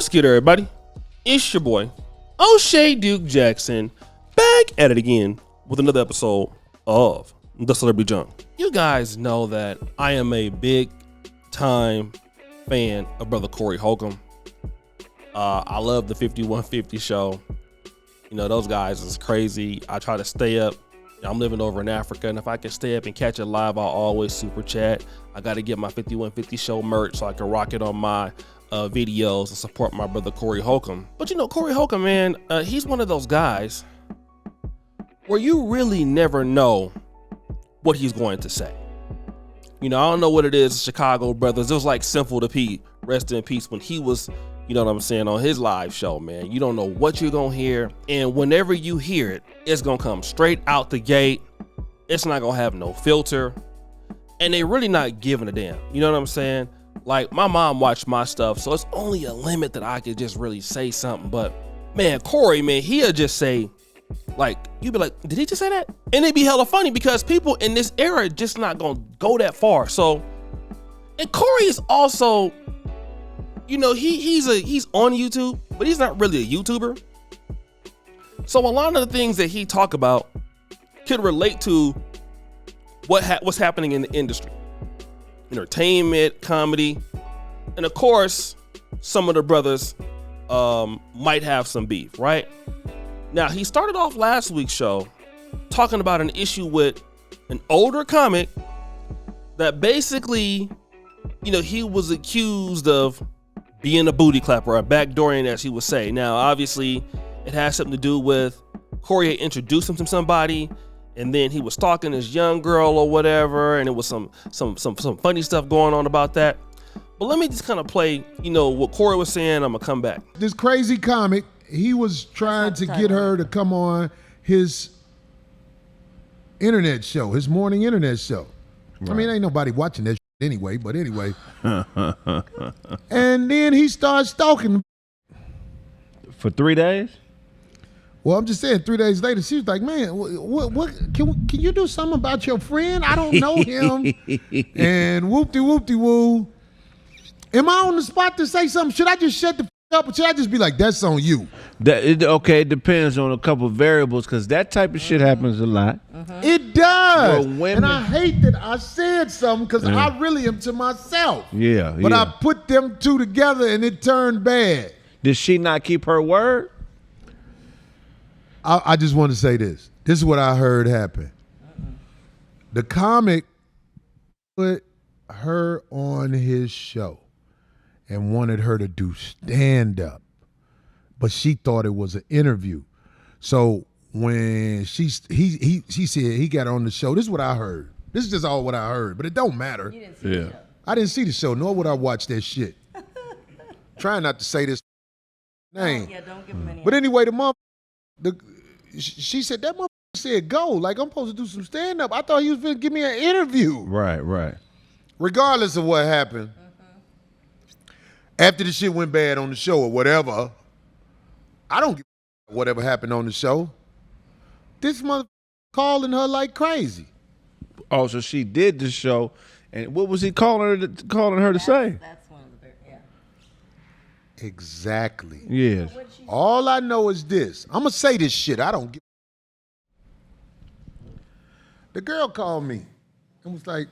What's good, everybody? It's your boy, O'Shea Duke Jackson, back at it again with another episode of The Celebrity Junk. You guys know that I am a big time fan of brother Corey Holcomb. I love the 5150 show. You know, those guys is crazy. I try to stay up. I'm living over in Africa, and if I can stay up and catch it live, I'll always super chat. I got to get my 5150 show merch so I can rock it on my videos and support my brother Corey Holcomb. But you know, Corey Holcomb, man, he's one of those guys where you really never know what he's going to say. You know, I don't know what it is, Chicago brothers. It was like Simple to Pete, rest in peace, when he was, you know what I'm saying, on his live show, man. You don't know what you're gonna hear, and whenever you hear it, it's gonna come straight out the gate. It's not gonna have no filter, and they really not giving a damn. You know what I'm saying? Like, my mom watched my stuff, so it's only a limit that I could just really say something. But man, Corey, man, he'll just say, like, you'd be like, did he just say that? And it'd be hella funny because people in this era just not gonna go that far. So, and Corey is also, you know, he's on YouTube, but he's not really a YouTuber. So a lot of the things that he talk about could relate to what's happening in the industry. Entertainment, comedy, and of course, some of the brothers might have some beef, right? Now, he started off last week's show talking about an issue with an older comic that basically, you know, he was accused of being a booty clapper, or backdooring, as he would say. Now, obviously, it has something to do with Corey had introduced him to somebody, and then he was stalking this young girl or whatever, and it was some funny stuff going on about that. But let me just kind of play, you know, what Corey was saying. I'm gonna come back. This crazy comic, he was trying to get her to come on his internet show, his morning internet show. Right. I mean, ain't nobody watching that anyway, but anyway. And then he started stalking. For 3 days? Well, I'm just saying, 3 days later, she was like, man, what can you do something about your friend? I don't know him. And whoop-de-whoop-de-woo. Am I on the spot to say something? Should I just shut the up, or should I just be like, that's on you? It depends on a couple of variables, because that type of shit happens a lot. It does. Women, and I hate that I said something, because I really am to myself. Yeah. But I put them two together and it turned bad. Did she not keep her word? I just want to say this. This is what I heard happen. The comic put her on his show and wanted her to do stand-up, but she thought it was an interview. So when she said he got on the show, this is what I heard. This is just all what I heard, but it don't matter. You didn't see the show. I didn't see the show, nor would I watch that shit. Trying not to say this name. Yeah, don't give him any. But anyway, she said, that motherfucker said go. Like, I'm supposed to do some stand-up. I thought he was going to give me an interview. Right. Regardless of what happened, after the shit went bad on the show or whatever, I don't give a whatever happened on the show. This motherfucker calling her like crazy. Oh, so she did the show, and what was he calling her to say? That's one of the yeah. Exactly. Yes. All I know is this. I'm going to say this shit. I don't give. The girl called me and was like,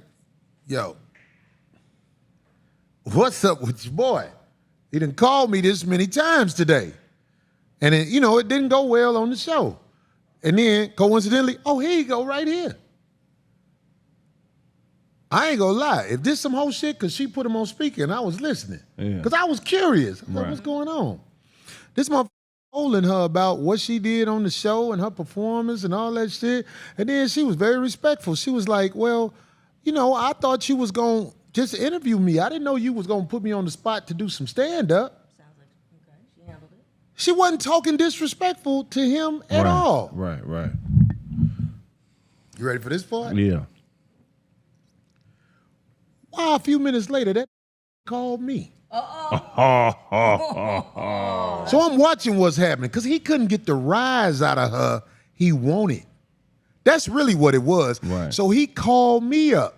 yo, what's up with your boy? He done called me this many times today. And it, you know, it didn't go well on the show. And then, coincidentally, oh, here you go, right here. I ain't gonna lie. If this some whole shit, because she put him on speaker and I was listening. Because I was curious. I was like, what's going on? This motherfucker holding her about what she did on the show and her performance and all that shit. And then she was very respectful. She was like, well, you know, I thought you was going to just interview me. I didn't know you was going to put me on the spot to do some stand-up. Sounds like, okay, she handled it. She wasn't talking disrespectful to him at all. Right. You ready for this part? Yeah. Why a few minutes later, that called me. So I'm watching what's happening because he couldn't get the rise out of her he wanted. That's really what it was. Right. So he called me up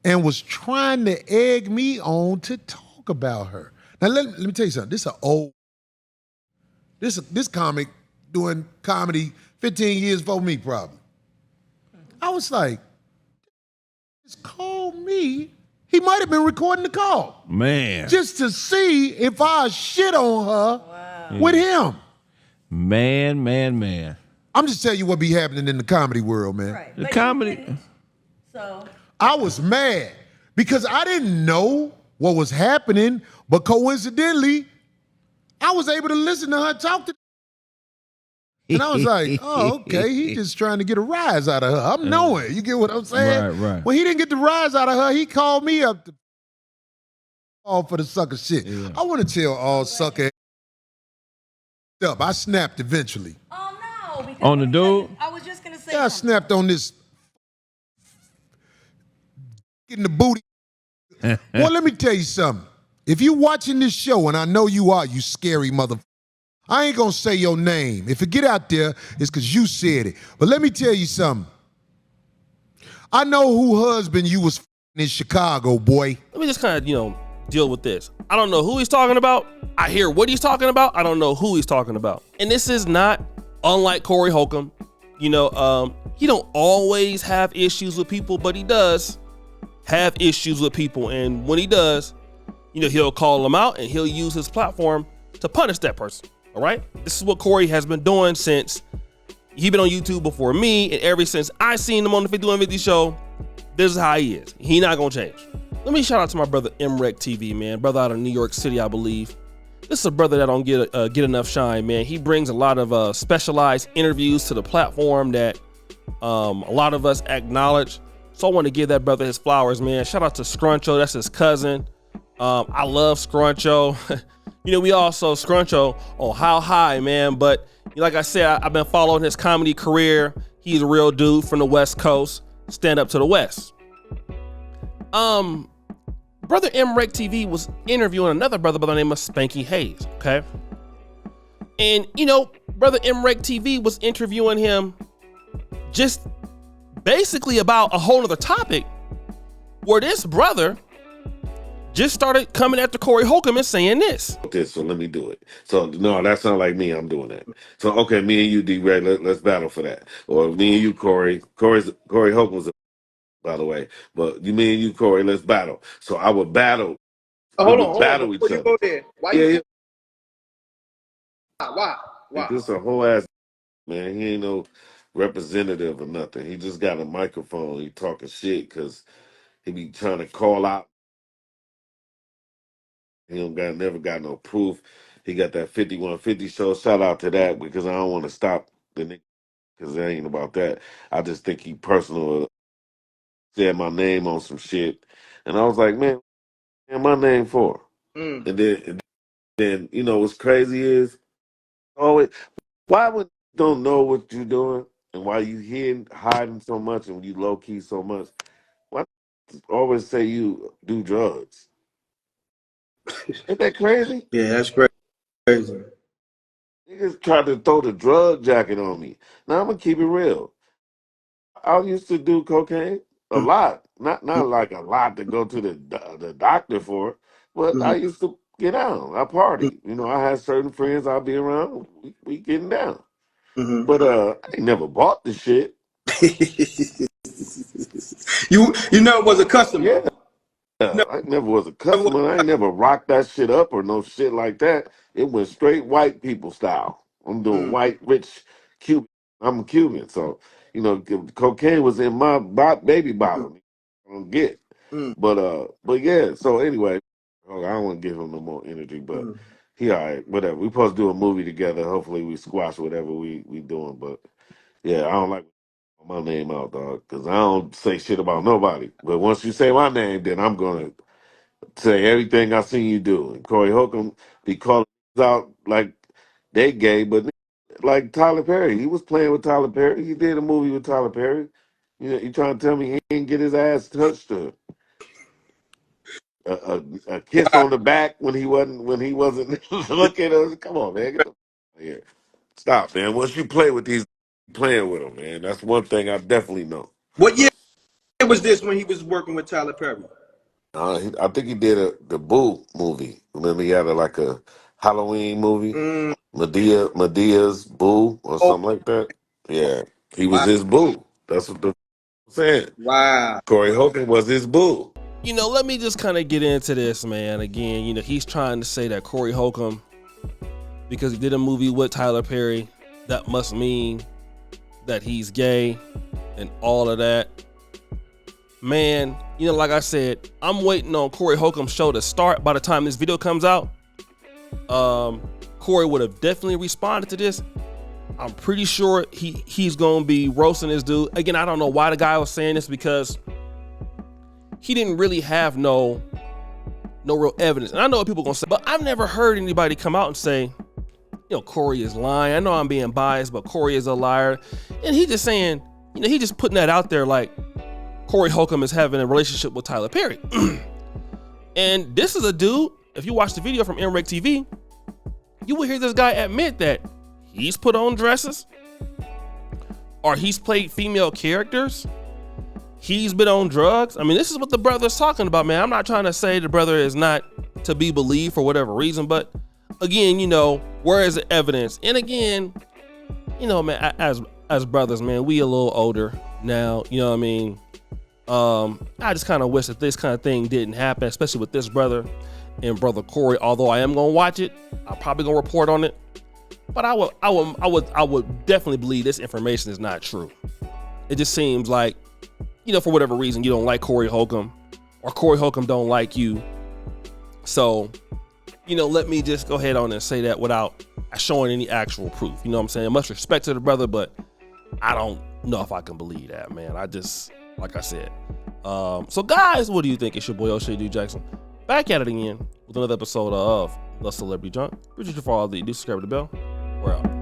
and was trying to egg me on to talk about her. Now, let me tell you something. This is an old This comic doing comedy 15 years before me, probably. I was like, just call me. He might have been recording the call. Man. Just to see if I shit on her with him. Man. I'm just telling you what be happening in the comedy world, man. Right. The But comedy. you didn't. So I was mad because I didn't know what was happening, but coincidentally, I was able to listen to her talk to. And I was like, oh, okay, he just trying to get a rise out of her. I'm knowing. You get what I'm saying? Right. When he didn't get the rise out of her, he called me up to all for the sucker shit. Yeah. I want to tell all sucker up. I snapped eventually. oh no, because On the let me tell you, dude? I was just gonna say Yeah, I something. snapped on this getting the booty. Well, let me tell you something. If you watching this show, and I know you are, you scary motherfucker, I ain't gonna say your name. If it get out there, it's because you said it. But let me tell you something. I know who husband you was in Chicago, boy. Let me just kind of, deal with this. I don't know who he's talking about. I hear what he's talking about. I don't know who he's talking about. And this is not unlike Corey Holcomb. He don't always have issues with people, but he does have issues with people. And when he does, he'll call them out and he'll use his platform to punish that person. All right. This is what Corey has been doing since he been on YouTube before me. And ever since I seen him on the 5150 show, this is how he is. He not going to change. Let me shout out to my brother Mreck TV, man. Brother out of New York City, I believe. This is a brother that don't get enough shine, man. He brings a lot of specialized interviews to the platform that a lot of us acknowledge. So I want to give that brother his flowers, man. Shout out to Scruncho. That's his cousin. I love Scruncho. We also Scruncho on How High, man. But like I said, I've been following his comedy career. He's a real dude from the West Coast. Stand up to the West. Brother Mreck TV was interviewing another brother by the name of Spanky Hayes, okay? And, brother Mreck TV was interviewing him just basically about a whole other topic where this brother just started coming after Corey Holcomb and saying this. So let me do it. So no, that's not like me. I'm doing that. So okay, me and you, D-Ray, let's battle for that. Or me and you, Corey. Corey Holcomb's by the way. But me and you, Corey, let's battle. So I would battle. Hold We on, would battle before each you other. go there. Why Yeah, you yeah. why? This a whole ass man. He ain't no representative or nothing. He just got a microphone. He talking shit because he be trying to call out. He never got no proof. He got that 5150 show. Shout out to that because I don't want to stop the nigga because it ain't about that. I just think he personal said my name on some shit. And I was like, man, what my name for? Mm. And then what's crazy is always why would you don't know what you're doing and why you hiding so much and you low key so much? Why always say you do drugs? Ain't that crazy? Yeah, that's crazy. Niggas tried to throw the drug jacket on me. Now I'm gonna keep it real. I used to do cocaine a lot, not like a lot to go to the doctor for, but I Mm-hmm. used to get down. I party. I had certain friends I'd be around. We getting down, Mm-hmm. but I ain't never bought the shit. you never was a customer. Yeah, I never was a customer. I ain't never rocked that shit up or no shit like that. It went straight white people style. I'm doing Mm. white rich Cuban. I'm a Cuban, so cocaine was in my baby bottle. I don't get, Mm. but yeah. So anyway, I don't want to give him no more energy, but Mm. he all right. Whatever. We supposed to do a movie together. Hopefully, we squash whatever we doing. But yeah, I don't like my name out, dog, because I don't say shit about nobody. But once you say my name, then I'm gonna say everything I seen you do. And Corey Holcomb be calling out like they gay, but like Tyler Perry, he was playing with Tyler Perry. He did a movie with Tyler Perry. You trying to tell me he didn't get his ass touched or a kiss on the back when he wasn't looking? Come on, man, get the out of here. Stop, man. Once you play with these, playing with them, man. That's one thing I definitely know. What year was this when he was working with Tyler Perry? I think he did the Boo movie. Remember, he had like a Halloween movie. Mm. Medea's boo or Oh, something like that. Yeah, he was wow. his boo. That's what the saying. Wow. Corey Holcomb was his boo. Let me just kind of get into this, man. Again, he's trying to say that Corey Holcomb, because he did a movie with Tyler Perry, that must mean that he's gay and all of that. Man, like I said, I'm waiting on Corey Holcomb's show to start. By the time this video comes out, Corey would have definitely responded to this. I'm pretty sure he's gonna be roasting this dude. Again, I don't know why the guy was saying this, because he didn't really have no real evidence. And I know what people are gonna say, but I've never heard anybody come out and say, Corey is lying. I know I'm being biased, but Corey is a liar. And he just saying, he just putting that out there like Corey Holcomb is having a relationship with Tyler Perry. And this is a dude, if you watch the video from Mreck TV, you will hear this guy admit that he's put on dresses, or he's played female characters. He's been on drugs. I mean, this is what the brother's talking about, man. I'm not trying to say the brother is not to be believed for whatever reason, but again, where is the evidence? And again, man, as brothers, man, we a little older now, you know what I mean? I just kind of wish that this kind of thing didn't happen, especially with this brother and brother Cory. Although I am gonna watch it, I'm probably gonna report on it. But I would definitely believe this information is not true. It just seems like, for whatever reason, you don't like Corey Holcomb, or Corey Holcomb don't like you. So, let me just go ahead on and say that without showing any actual proof. You know what I'm saying? Much respect to the brother, but I don't know if I can believe that, man. I just, like I said. So guys, what do you think? It's your boy O'Shea Duke Jackson, back at it again with another episode of The Celebrity Junk. Appreciate you for all the do subscribe to the bell. We're out.